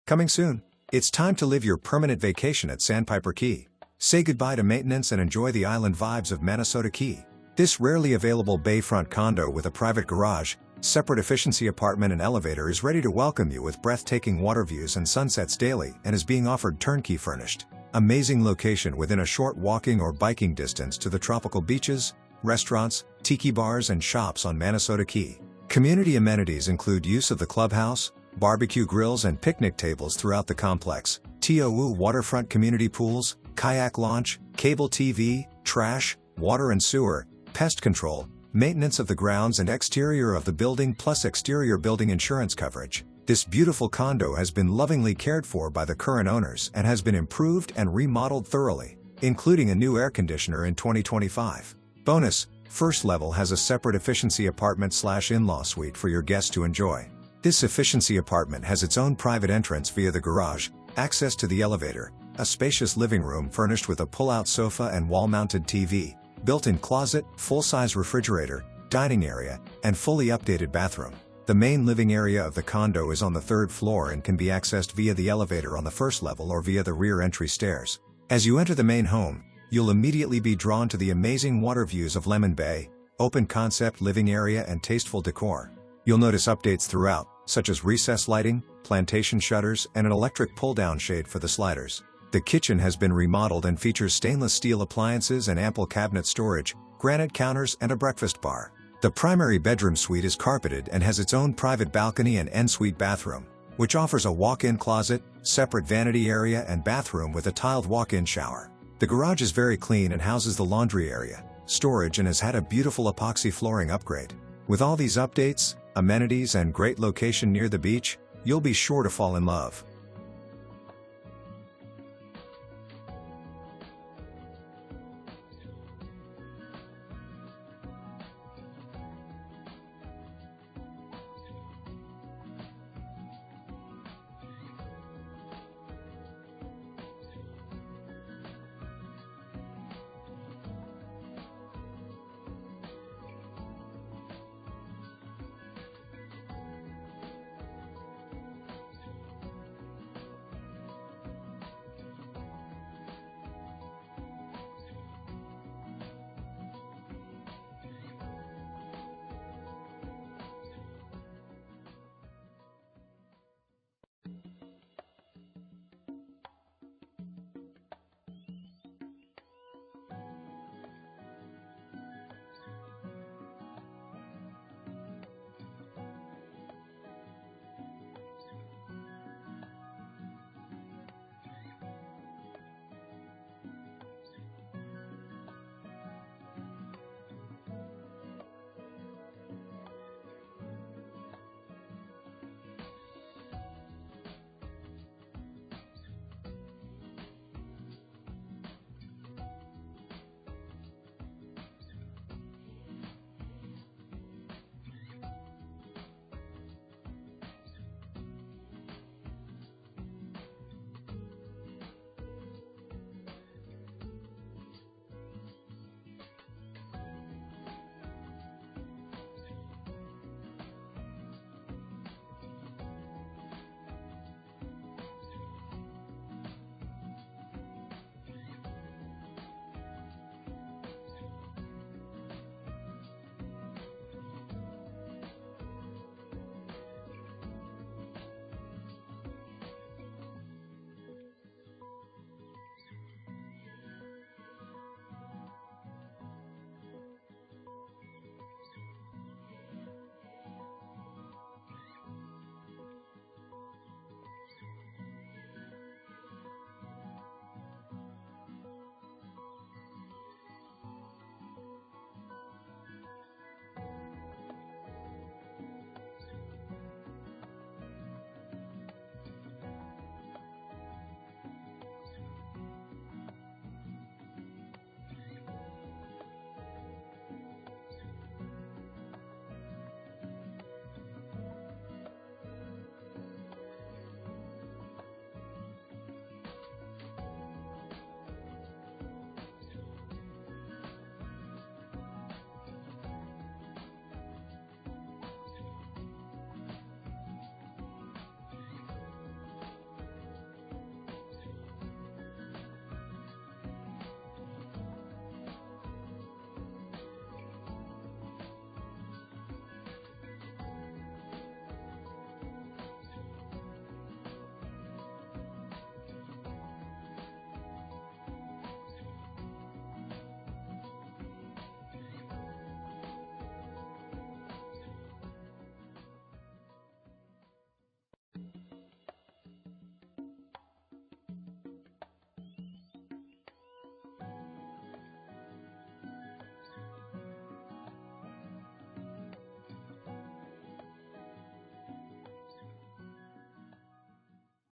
Coming soon. It's time to live your permanent vacation at Sandpiper Key. Say goodbye to maintenance and enjoy the island vibes of Manasota Key. This rarely available bayfront condo with a private garage, separate efficiency apartment and elevator is ready to welcome you with breathtaking water views and sunsets daily and is being offered turnkey furnished. Amazing location within a short walking or biking distance to the tropical beaches, restaurants, tiki bars and shops on Manasota Key. Community amenities include use of the clubhouse, barbecue grills and picnic tables throughout the complex, TOU waterfront community pools, kayak launch, cable TV, trash, water and sewer, pest control, maintenance of the grounds and exterior of the building plus exterior building insurance coverage. This beautiful condo has been lovingly cared for by the current owners and has been improved and remodeled thoroughly, including a new air conditioner in 2025. Bonus, first level has a separate efficiency apartment/in-law suite for your guests to enjoy. This efficiency apartment has its own private entrance via the garage, access to the elevator, a spacious living room furnished with a pull-out sofa and wall-mounted TV, built-in closet, full-size refrigerator, dining area, and fully updated bathroom. The main living area of the condo is on the third floor and can be accessed via the elevator on the first level or via the rear entry stairs. As you enter the main home, you'll immediately be drawn to the amazing water views of Lemon Bay, open concept living area and tasteful decor. You'll notice updates throughout, such as recessed lighting, plantation shutters and an electric pull-down shade for the sliders. The kitchen has been remodeled and features stainless steel appliances and ample cabinet storage, granite counters and a breakfast bar. The primary bedroom suite is carpeted and has its own private balcony and ensuite bathroom, which offers a walk-in closet, separate vanity area and bathroom with a tiled walk-in shower. The garage is very clean and houses the laundry area, storage and has had a beautiful epoxy flooring upgrade. With all these updates, amenities and great location near the beach, you'll be sure to fall in love.